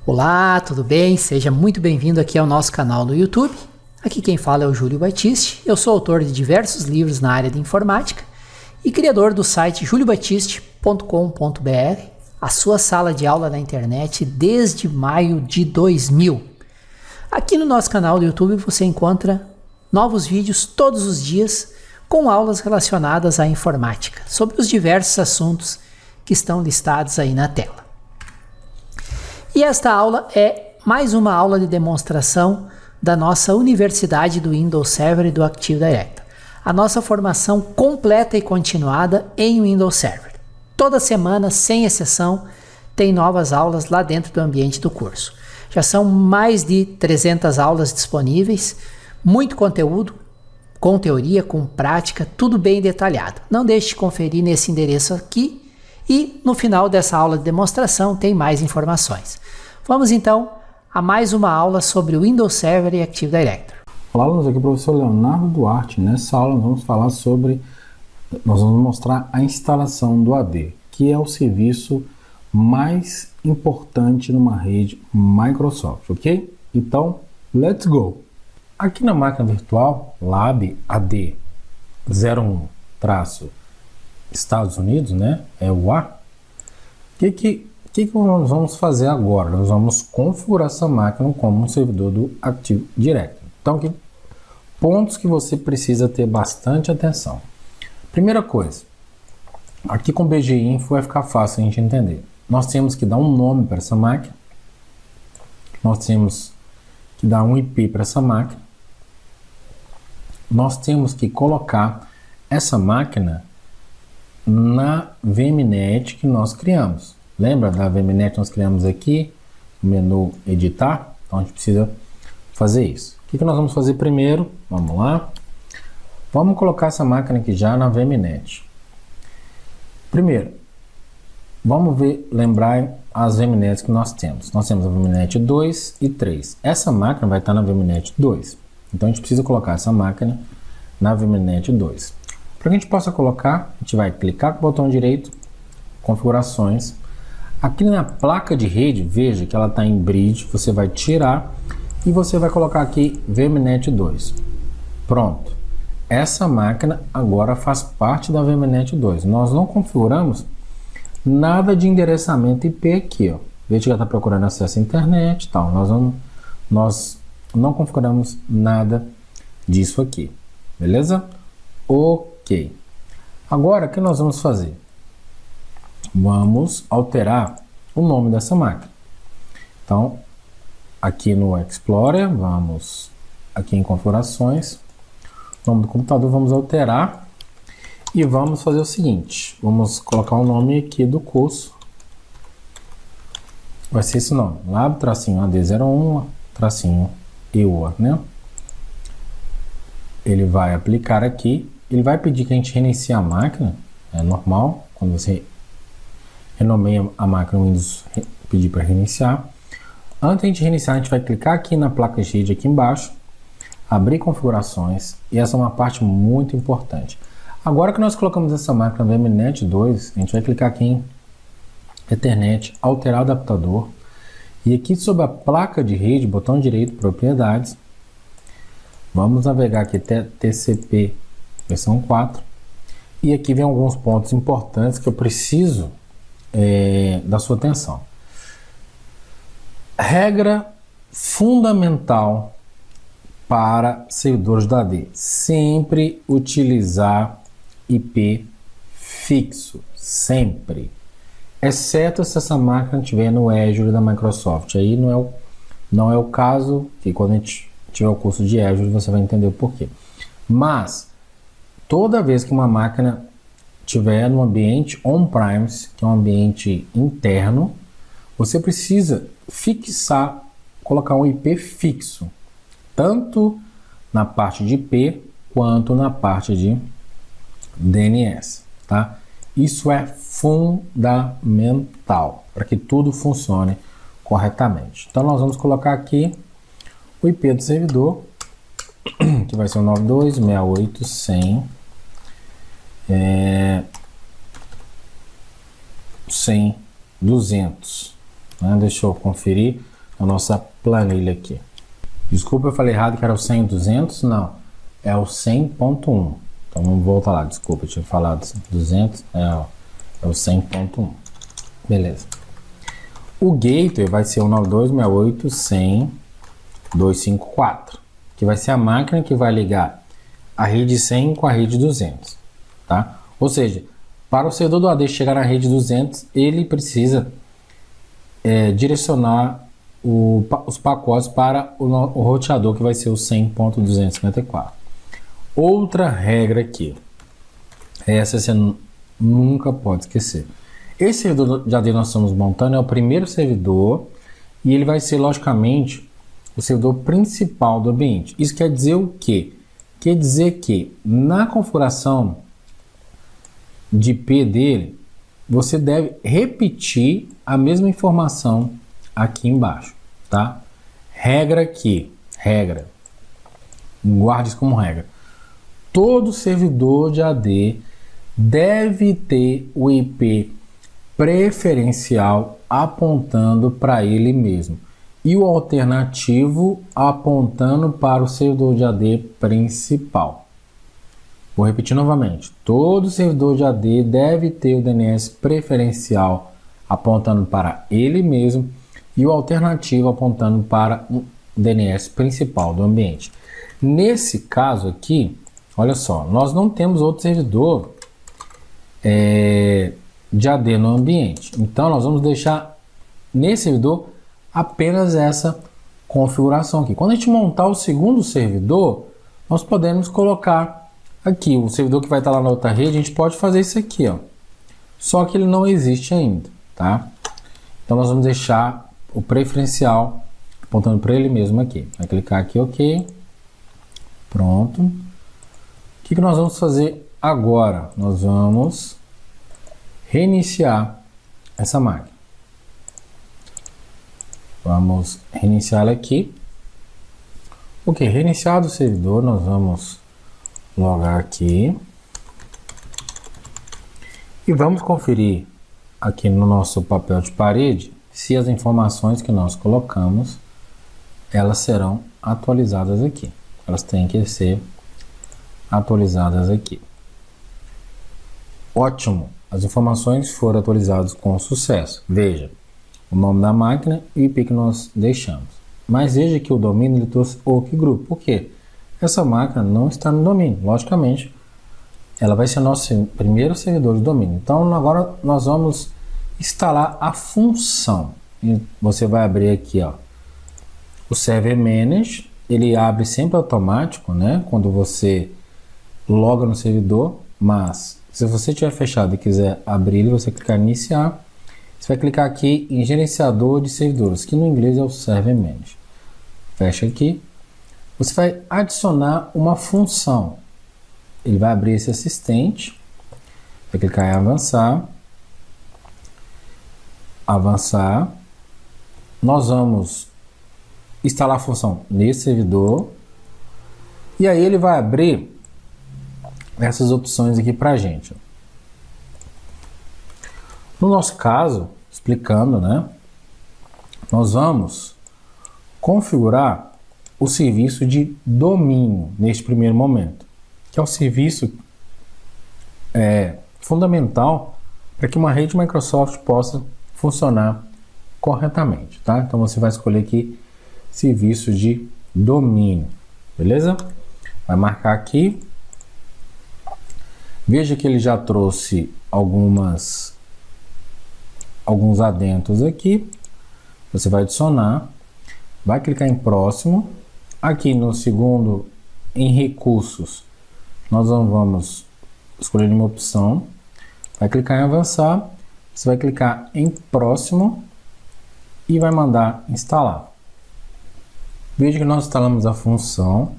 Olá, tudo bem? Seja muito bem-vindo aqui ao nosso canal no YouTube. Aqui quem fala é o Júlio Batiste. Eu sou autor de diversos livros na área de informática e criador do site juliobatiste.com.br, a sua sala de aula na internet desde maio de 2000. Aqui no nosso canal do YouTube você encontra novos vídeos todos os dias com aulas relacionadas à informática, sobre os diversos assuntos que estão listados aí na tela. E esta aula é mais uma aula de demonstração da nossa Universidade do Windows Server e do Active Directory. A nossa formação completa e continuada em Windows Server. Toda semana, sem exceção, tem novas aulas lá dentro do ambiente do curso. Já são mais de 300 aulas disponíveis, muito conteúdo, com teoria, com prática, tudo bem detalhado. Não deixe de conferir nesse endereço aqui e no final dessa aula de demonstração tem mais informações. Vamos então a mais uma aula sobre o Windows Server e Active Directory. Olá, alunos, aqui é o professor Leonardo Duarte. Nessa aula nós vamos mostrar a instalação do AD, que é o serviço mais importante numa rede Microsoft, ok? Então, let's go! Aqui na máquina virtual Lab AD 01-Estados Unidos, né? É o A. O que nós vamos fazer agora? Nós vamos configurar essa máquina como um servidor do Active Directory. Então, pontos que você precisa ter bastante atenção. Primeira coisa, aqui com BG Info vai ficar fácil a gente entender. Nós temos que dar um nome para essa máquina. Nós temos que dar um IP para essa máquina. Nós temos que colocar essa máquina na VMNet que nós criamos. Lembra da VMNet que nós criamos aqui no menu editar? Então a gente precisa fazer isso. O que nós vamos fazer primeiro? Vamos lá. Vamos colocar essa máquina aqui já na VMNet. Primeiro, vamos lembrar as VMNets que nós temos. Nós temos a VMNet 2 e 3. Essa máquina vai estar na VMNet 2. Então a gente precisa colocar essa máquina na VMNet 2. Para que a gente possa colocar, a gente vai clicar com o botão direito, configurações. Aqui na placa de rede, veja que ela está em bridge, você vai tirar e você vai colocar aqui VMNet 2. Pronto. Essa máquina agora faz parte da VMNet 2. Nós não configuramos nada de endereçamento IP aqui, ó. Veja que ela está procurando acesso à internet e tal. Nós não configuramos nada disso aqui. Beleza? Ok. Agora, o que nós vamos fazer? Vamos alterar o nome dessa máquina. Então, aqui no Explorer, vamos aqui em configurações, nome do computador, vamos alterar e vamos fazer o seguinte, vamos colocar o nome aqui do curso, vai ser esse nome, Lab-AD01-EUA, né? Ele vai aplicar aqui, ele vai pedir que a gente reinicie a máquina, é normal, quando você renomeia a máquina, o Windows pedir para reiniciar. Antes de reiniciar, a gente vai clicar aqui na placa de rede aqui embaixo, abrir configurações, e essa é uma parte muito importante. Agora que nós colocamos essa máquina no VMNet 2, a gente vai clicar aqui em Ethernet, alterar o adaptador, e aqui sobre a placa de rede, botão direito, propriedades, vamos navegar aqui até TCP versão 4, e aqui vem alguns pontos importantes que eu preciso da sua atenção. Regra fundamental para servidores da AD: sempre utilizar IP fixo, sempre, exceto se essa máquina estiver no Azure da Microsoft. Aí não é o caso, que quando a gente tiver o curso de Azure você vai entender o porquê. Mas toda vez que uma máquina tiver no ambiente on-premise, que é um ambiente interno, você precisa fixar, colocar um IP fixo, tanto na parte de IP quanto na parte de DNS, tá? Isso é fundamental para que tudo funcione corretamente. Então nós vamos colocar aqui o IP do servidor, que vai ser o 92.168.100.200. Deixa eu conferir. a nossa planilha aqui. Desculpa, eu falei errado que era o 100 e 200, não, é o 100.1. Então vamos voltar lá, desculpa, eu tinha falado 200, é o 100.1. Beleza. O gateway vai ser o 92.68.100.254, que vai ser a máquina que vai ligar a rede 100 com a rede 200, tá? Ou seja, para o servidor do AD chegar na rede 200, ele precisa direcionar os pacotes para o roteador, que vai ser o 100.254. Outra regra aqui, essa você nunca pode esquecer. Esse servidor de AD nós estamos montando é o primeiro servidor e ele vai ser, logicamente, o servidor principal do ambiente. Isso quer dizer o quê? Quer dizer que na configuração de IP dele, você deve repetir a mesma informação aqui embaixo, tá? Regra aqui, guarde isso como regra. Todo servidor de AD deve ter o IP preferencial apontando para ele mesmo e o alternativo apontando para o servidor de AD principal. Vou repetir novamente. Todo servidor de AD deve ter o DNS preferencial apontando para ele mesmo e o alternativo apontando para o DNS principal do ambiente. Nesse caso aqui, olha só, nós não temos outro servidor de AD no ambiente. Então nós vamos deixar nesse servidor apenas essa configuração aqui. Quando a gente montar o segundo servidor, nós podemos colocar aqui o servidor que vai estar lá na outra rede. A gente pode fazer isso aqui, ó. Só que ele não existe ainda, tá? Então nós vamos deixar o preferencial apontando para ele mesmo aqui. Vai clicar aqui, OK. Pronto. O que nós vamos fazer agora? Nós vamos reiniciar essa máquina. Vamos reiniciar ela aqui. Ok, reiniciado o servidor, nós vamos logar aqui e vamos conferir aqui no nosso papel de parede se as informações que nós colocamos elas serão atualizadas aqui. Elas têm que ser atualizadas aqui. Ótimo, as informações foram atualizadas com sucesso. Veja o nome da máquina e o IP que nós deixamos. Mas veja que o domínio ele trouxe OK Group. Por quê? Essa máquina não está no domínio. Logicamente, ela vai ser nosso primeiro servidor de domínio. Então, agora nós vamos instalar a função. E você vai abrir aqui, ó, o Server Manage. Ele abre sempre automático, né? Quando você loga no servidor. Mas, se você tiver fechado e quiser abrir ele, você clicar em Iniciar. Você vai clicar aqui em Gerenciador de Servidores, que no inglês é o Server Manage. Fecha aqui. Você vai adicionar uma função. Ele vai abrir esse assistente. Vai clicar em Avançar. Avançar. Nós vamos instalar a função nesse servidor. E aí ele vai abrir essas opções aqui para a gente. No nosso caso, explicando, né? Nós vamos configurar o serviço de domínio neste primeiro momento, que é o serviço fundamental para que uma rede Microsoft possa funcionar corretamente, tá? Então você vai escolher aqui serviço de domínio, beleza? Vai marcar aqui. Veja que ele já trouxe alguns adendos aqui. Você vai adicionar, vai clicar em próximo. Aqui no segundo, em recursos, nós vamos escolher uma opção, vai clicar em avançar, você vai clicar em próximo e vai mandar instalar. Veja que nós instalamos a função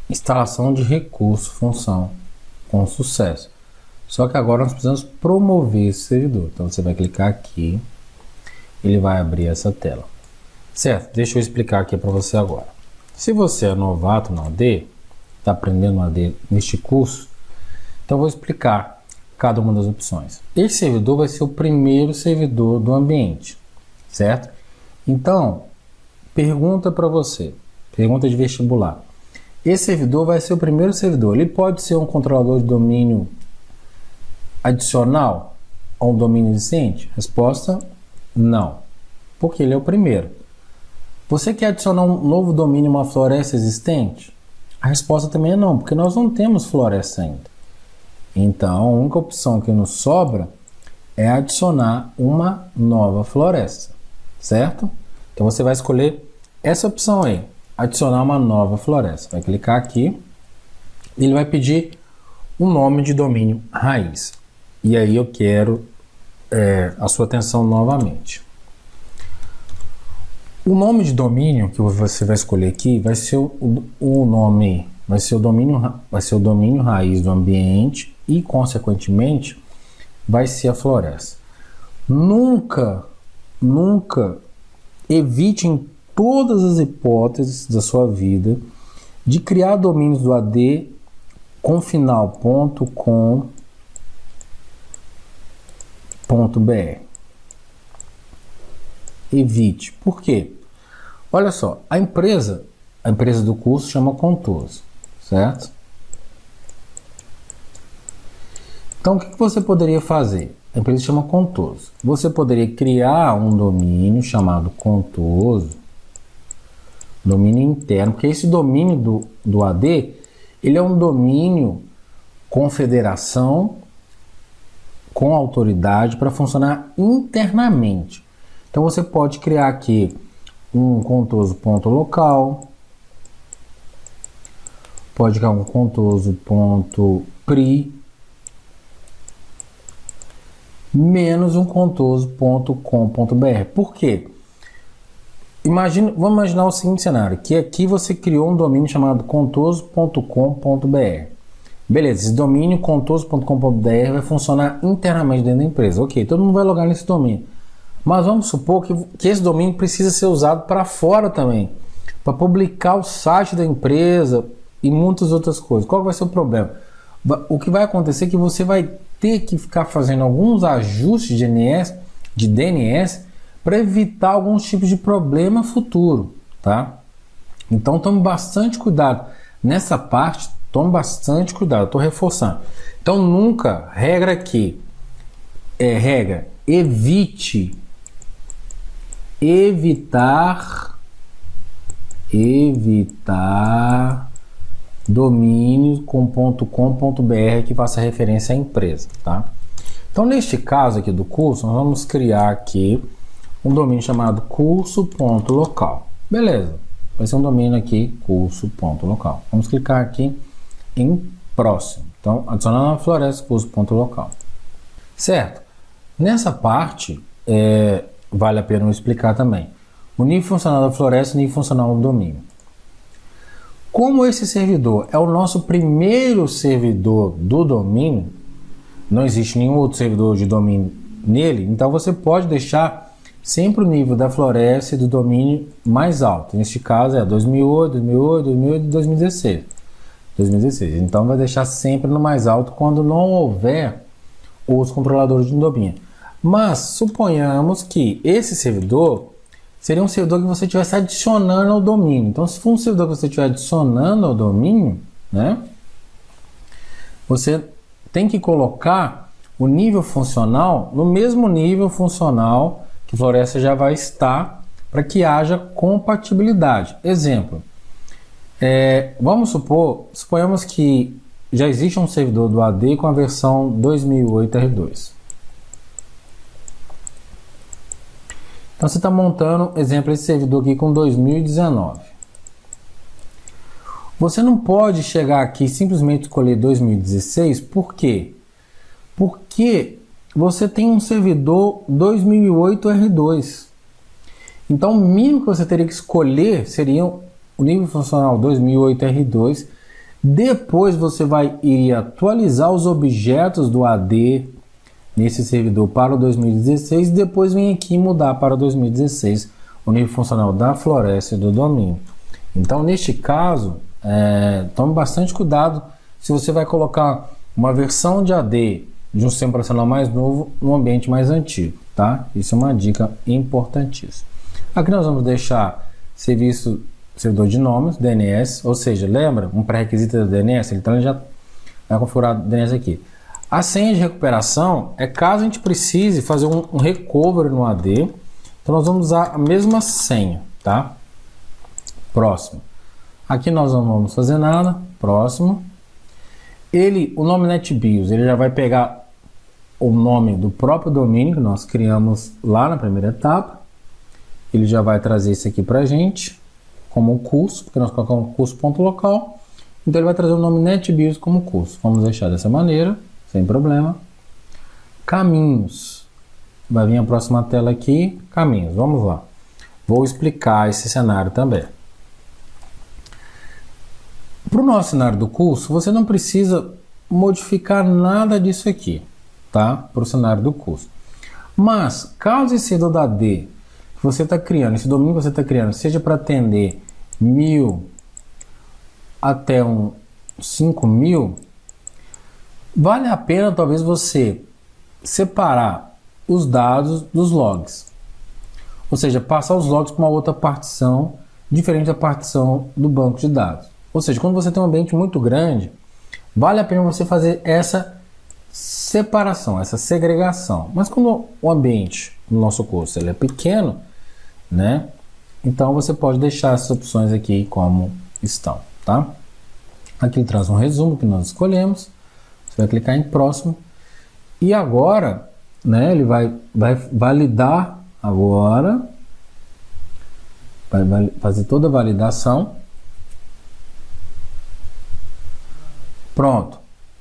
instalação de recurso função com sucesso. Só que agora nós precisamos promover esse servidor. Então você vai clicar aqui, ele vai abrir essa tela. Certo? Deixa eu explicar aqui para você agora. Se você é novato no AD, está aprendendo no AD neste curso, então eu vou explicar cada uma das opções. Esse servidor vai ser o primeiro servidor do ambiente, certo? Então, pergunta para você, pergunta de vestibular. Esse servidor vai ser o primeiro servidor. Ele pode ser um controlador de domínio adicional a um domínio existente? Resposta, não. Porque ele é o primeiro. Você quer adicionar um novo domínio a uma floresta existente? A resposta também é não, porque nós não temos floresta ainda. Então, a única opção que nos sobra é adicionar uma nova floresta, certo? Então, você vai escolher essa opção aí, adicionar uma nova floresta. Vai clicar aqui, ele vai pedir um nome de domínio raiz. E aí eu quero a sua atenção novamente. O nome de domínio que você vai escolher aqui vai ser o domínio raiz do ambiente e, consequentemente, vai ser a floresta. Nunca evite em todas as hipóteses da sua vida de criar domínios do AD com final .com.br. Evite. Por quê? Olha só, a empresa do curso chama Contoso, certo? Então, o que você poderia fazer? A empresa chama Contoso. Você poderia criar um domínio chamado Contoso, domínio interno, porque esse domínio do AD, ele é um domínio com federação, com autoridade para funcionar internamente. Então, você pode criar aqui um contoso.local, pode criar um contoso.pri, menos um contoso.com.br. Por quê? Vamos imaginar o seguinte cenário, que aqui você criou um domínio chamado contoso.com.br. Beleza, esse domínio contoso.com.br vai funcionar internamente dentro da empresa. Ok, todo mundo vai logar nesse domínio. Mas vamos supor que esse domínio precisa ser usado para fora também, para publicar o site da empresa e muitas outras coisas. Qual vai ser o problema? O que vai acontecer é que você vai ter que ficar fazendo alguns ajustes de DNS para evitar alguns tipos de problema futuro, tá? Então tome bastante cuidado nessa parte, tome bastante cuidado, estou reforçando. Então nunca, regra aqui, evitar domínio com .com.br que faça referência à empresa, tá? Então, neste caso aqui do curso, nós vamos criar aqui um domínio chamado curso.local. Beleza, vai ser um domínio aqui, curso.local. Vamos clicar aqui em próximo. Então, adicionar uma floresta, curso.local. Certo? Nessa parte, vale a pena eu explicar também. O nível funcional da floresta e o nível funcional do domínio. Como esse servidor é o nosso primeiro servidor do domínio, não existe nenhum outro servidor de domínio nele, então você pode deixar sempre o nível da floresta e do domínio mais alto. Neste caso é 2008, 2008, 2008 e 2016. Então vai deixar sempre no mais alto quando não houver os controladores de domínio. Mas suponhamos que esse servidor seria um servidor que você estivesse adicionando ao domínio. Então, se for um servidor que você estiver adicionando ao domínio, né, você tem que colocar o nível funcional no mesmo nível funcional que a floresta já vai estar, para que haja compatibilidade. Exemplo, suponhamos que já existe um servidor do AD com a versão 2008 R2. Então você está montando, exemplo, esse servidor aqui com 2019. Você não pode chegar aqui e simplesmente escolher 2016, por quê? Porque você tem um servidor 2008 R2. Então o mínimo que você teria que escolher seria o nível funcional 2008 R2. Depois você iria atualizar os objetos do AD nesse servidor para o 2016 e depois vem aqui mudar para o 2016 o nível funcional da floresta e do domínio. Então, neste caso, tome bastante cuidado se você vai colocar uma versão de AD de um sistema operacional mais novo no ambiente mais antigo, tá? Isso é uma dica importantíssima. Aqui nós vamos deixar serviço servidor de nomes, DNS, ou seja, lembra um pré-requisito do DNS? Então ele já vai configurar o DNS aqui. A senha de recuperação é caso a gente precise fazer um recovery no AD, então nós vamos usar a mesma senha, tá? Próximo. Aqui nós não vamos fazer nada. Próximo. O nome NetBIOS, ele já vai pegar o nome do próprio domínio que nós criamos lá na primeira etapa. Ele já vai trazer isso aqui para a gente como um curso, porque nós colocamos curso.local. Então ele vai trazer o nome NetBIOS como curso. Vamos deixar dessa maneira, sem problema. Caminhos. Vai vir a próxima tela aqui. Caminhos. Vamos lá. Vou explicar esse cenário também. Para o nosso cenário do curso, você não precisa modificar nada disso aqui, tá? Para o cenário do curso. Mas, caso esse servidor da AD que você está criando, esse domínio que você está criando, seja para atender 1000 até 5000, vale a pena talvez você separar os dados dos logs. Ou seja, passar os logs para uma outra partição, diferente da partição do banco de dados. Ou seja, quando você tem um ambiente muito grande, vale a pena você fazer essa separação, essa segregação. Mas quando o ambiente no nosso curso ele é pequeno, né? Então você pode deixar essas opções aqui como estão, tá? Aqui ele traz um resumo que nós escolhemos. Você vai clicar em próximo. E agora, né, ele vai validar agora. Vai fazer toda a validação. Pronto.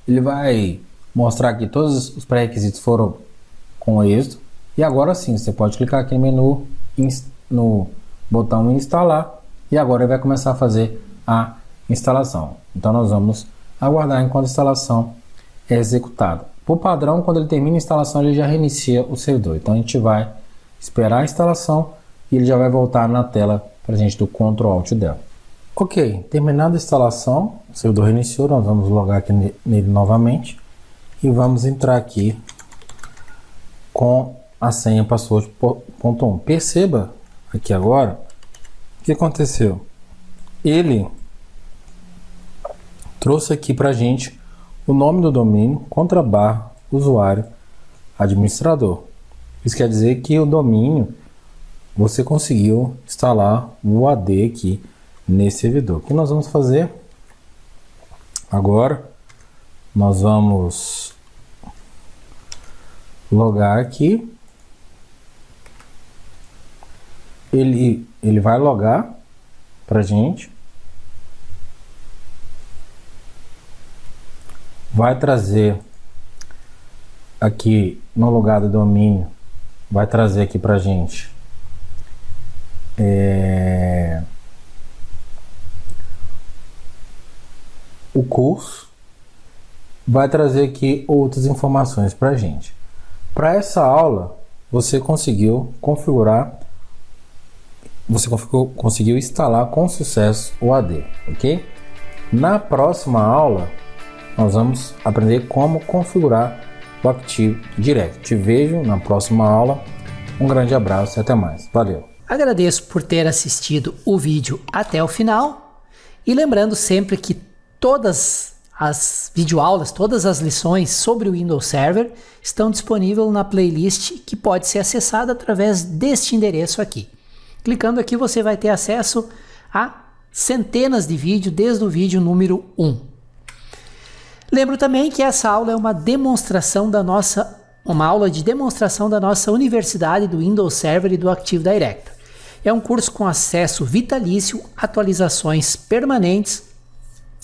Ele vai mostrar que todos os pré-requisitos foram com êxito. E agora sim, você pode clicar aqui no menu, no botão instalar. E agora ele vai começar a fazer a instalação. Então nós vamos aguardar enquanto a instalação é executada. Por padrão, quando ele termina a instalação, ele já reinicia o servidor. Então a gente vai esperar a instalação e ele já vai voltar na tela para a gente do Ctrl Alt Del. Ok, terminada a instalação, o servidor reiniciou, nós vamos logar aqui nele novamente e vamos entrar aqui com a senha password.1. Perceba aqui agora o que aconteceu. Ele trouxe aqui para a gente o nome do domínio, /, usuário, administrador. Isso quer dizer que o domínio você conseguiu instalar o AD aqui nesse servidor. O que nós vamos fazer agora? Nós vamos logar aqui. Ele vai logar para a gente. Vai trazer aqui no lugar do domínio, vai trazer aqui para a gente o curso, vai trazer aqui outras informações para a gente. Para essa aula, você conseguiu configurar, conseguiu instalar com sucesso o AD, ok? Na próxima aula, nós vamos aprender como configurar o Active Directory. Te vejo na próxima aula. Um grande abraço e até mais. Valeu! Agradeço por ter assistido o vídeo até o final. E lembrando sempre que todas as videoaulas, todas as lições sobre o Windows Server estão disponíveis na playlist que pode ser acessada através deste endereço aqui. Clicando aqui você vai ter acesso a centenas de vídeos desde o vídeo número 1. Lembro também que essa aula é uma aula de demonstração da nossa universidade do Windows Server e do Active Directory. É um curso com acesso vitalício, atualizações permanentes,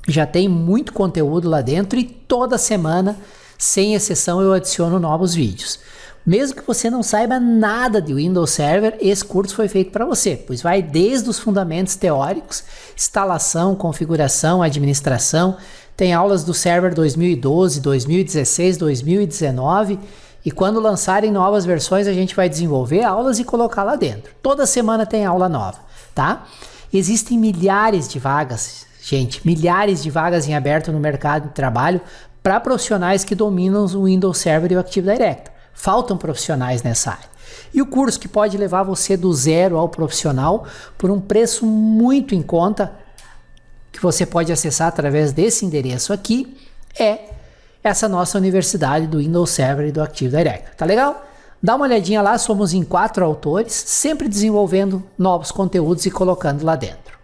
já tem muito conteúdo lá dentro e toda semana, sem exceção, eu adiciono novos vídeos. Mesmo que você não saiba nada de Windows Server, esse curso foi feito para você, pois vai desde os fundamentos teóricos, instalação, configuração, administração. Tem aulas do Server 2012, 2016, 2019 e quando lançarem novas versões a gente vai desenvolver aulas e colocar lá dentro. Toda semana tem aula nova, tá? Existem milhares de vagas, gente, milhares de vagas em aberto no mercado de trabalho para profissionais que dominam o Windows Server e o Active Directory. Faltam profissionais nessa área. E o curso que pode levar você do zero ao profissional por um preço muito em conta, que você pode acessar através desse endereço aqui, é essa nossa universidade do Windows Server e do Active Directory. Tá legal? Dá uma olhadinha lá, somos em 4 autores, sempre desenvolvendo novos conteúdos e colocando lá dentro.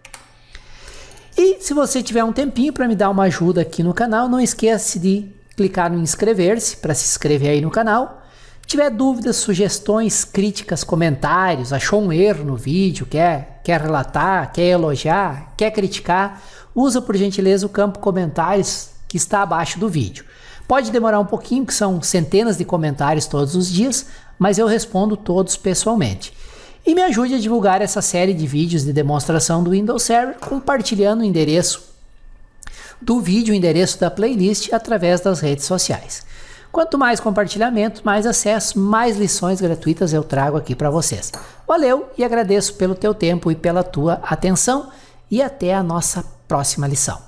E se você tiver um tempinho para me dar uma ajuda aqui no canal, não esqueça de clicar no inscrever-se para se inscrever aí no canal. Se tiver dúvidas, sugestões, críticas, comentários, achou um erro no vídeo, quer relatar, quer elogiar, quer criticar, usa por gentileza o campo comentários que está abaixo do vídeo. Pode demorar um pouquinho, que são centenas de comentários todos os dias, mas eu respondo todos pessoalmente. E me ajude a divulgar essa série de vídeos de demonstração do Windows Server, compartilhando o endereço do vídeo, o endereço da playlist, através das redes sociais. Quanto mais compartilhamento, mais acesso, mais lições gratuitas eu trago aqui para vocês. Valeu e agradeço pelo teu tempo e pela tua atenção, e até a nossa próxima lição.